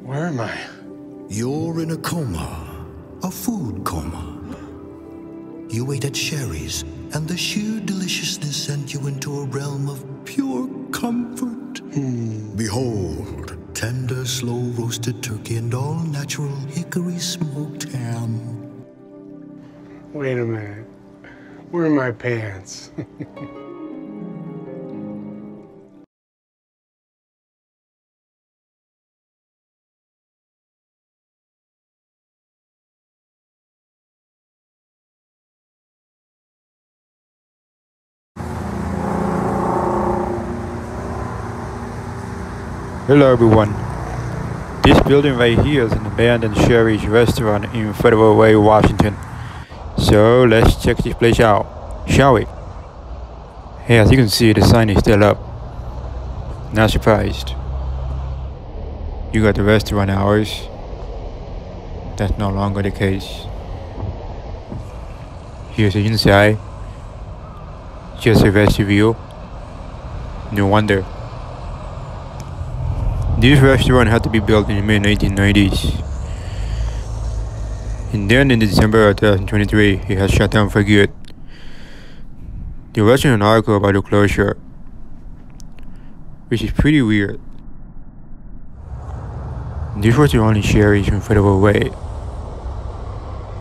Where am I? You're in a coma, a food coma. You ate at Shari's, and the sheer deliciousness sent you into a realm of pure comfort. Behold, tender, slow-roasted turkey and all-natural hickory smoked ham. Wait a minute. Where are my pants? Hello everyone. This building right here is an abandoned Shari's restaurant in Federal Way, Washington. So let's check this place out, shall we? Hey, as you can see, the sign is still up. Not surprised. You got the restaurant hours. That's no longer the case. Here's the inside. Just a vestibule. No wonder. This restaurant had to be built in the mid-1990s. And then in December of 2023, it has shut down for good. There wasn't an article about the closure, which is pretty weird. This was the only Shari's in Federal Way.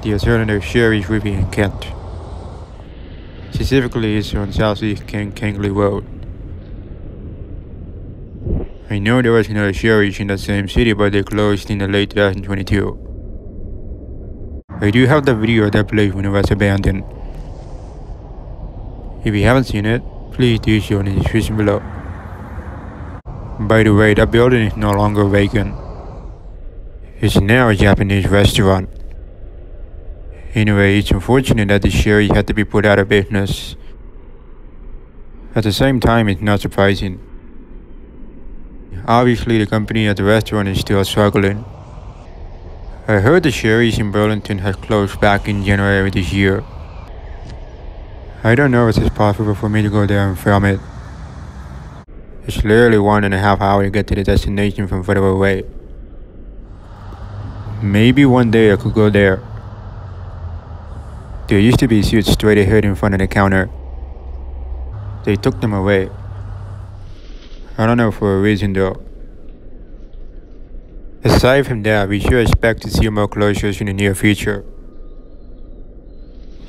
The alternative Shari's would be in Kent. Specifically, it's on Southeast Kangley Road. I know there was another Shari's in the same city, but they closed in the late 2022. I do have the video of that place when it was abandoned. If you haven't seen it, please do so in the description below. By the way, that building is no longer vacant. It's now a Japanese restaurant. Anyway, it's unfortunate that the Shari's had to be put out of business. At the same time, it's not surprising. Obviously, the company at the restaurant is still struggling. I heard the Shari's in Burlington has closed back in January this year. I don't know if it's possible for me to go there and film it. It's literally 1.5 hours to get to the destination from Federal Way. Maybe one day I could go there. There used to be seats straight ahead in front of the counter. They took them away. I don't know for a reason though. Aside from that, we should expect to see more closures in the near future.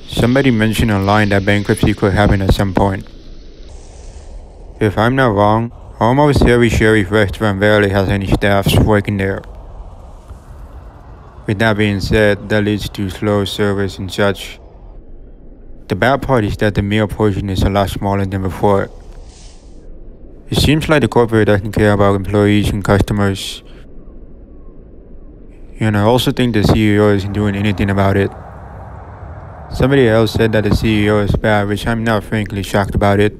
Somebody mentioned online that bankruptcy could happen at some point. If I'm not wrong, almost every Shari's restaurant rarely has any staffs working there. With that being said, that leads to slow service and such. The bad part is that the meal portion is a lot smaller than before. It seems like the corporate doesn't care about employees and customers. And I also think the CEO isn't doing anything about it. Somebody else said that the CEO is bad, which I'm not frankly shocked about it.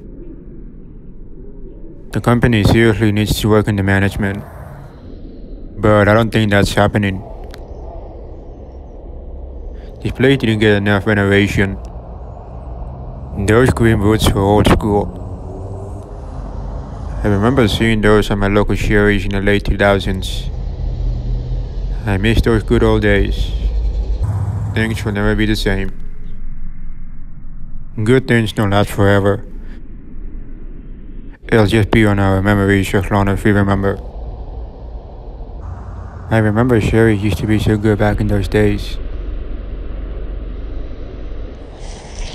The company seriously needs to work on the management. But I don't think that's happening. This place didn't get enough renovation. Those green roots were old school. I remember seeing those at my local Shari's in the late 2000s. I miss those good old days. Things will never be the same. Good things don't last forever. It'll just be on our memories as long as we remember. I remember Shari used to be so good back in those days.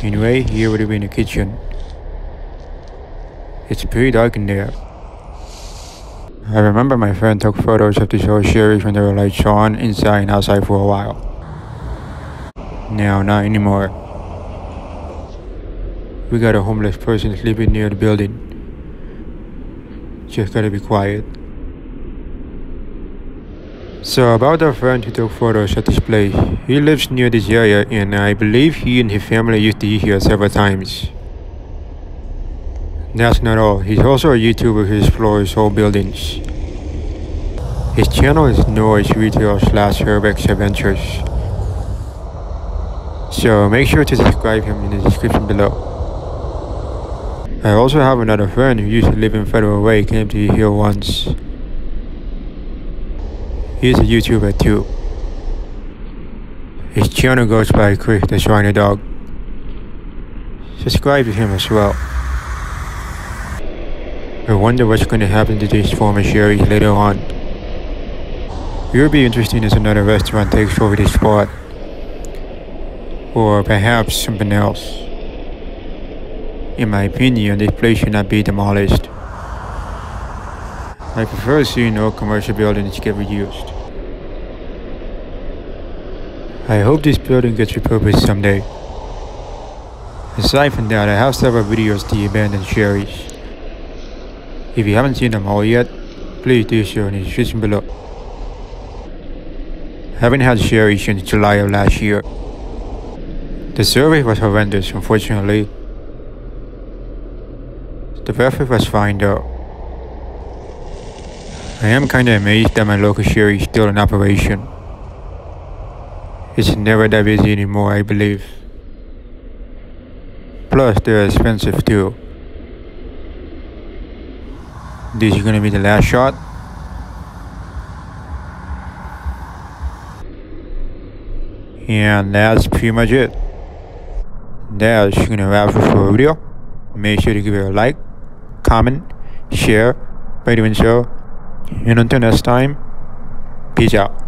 Anyway, here would have been the kitchen. It's pretty dark in there. I remember my friend took photos of this old Shari's when there were lights on inside and outside for a while. Now, not anymore. We got a homeless person sleeping near the building. Just gotta be quiet. So about our friend who took photos at this place, he lives near this area and I believe he and his family used to eat here several times. That's not all, he's also a YouTuber who explores old buildings. His channel is Noise Retail / Herbex Adventures. So make sure to subscribe him in the description below. I also have another friend who used to live in Federal Way, came to eat here once. He's a YouTuber too. His channel goes by Chris the Shiny Dog. Subscribe to him as well. I wonder what's going to happen to these former Sharys later on. It will be interesting as another restaurant takes over this spot. Or perhaps something else. In my opinion, this place should not be demolished. I prefer seeing all commercial buildings get reused. I hope this building gets repurposed someday. Aside from that, I have several videos of the abandoned Sharys. If you haven't seen them all yet, please do so in the description below. I haven't had Shari since July of last year. The service was horrendous, unfortunately. The breakfast was fine though. I am kinda amazed that my local Shari is still in operation. It's never that busy anymore, I believe. Plus, they're expensive too. This is gonna be the last shot. And that's pretty much it. That's gonna wrap up for the video. Make sure to give it a like, comment, share by doing so. And until next time, peace out.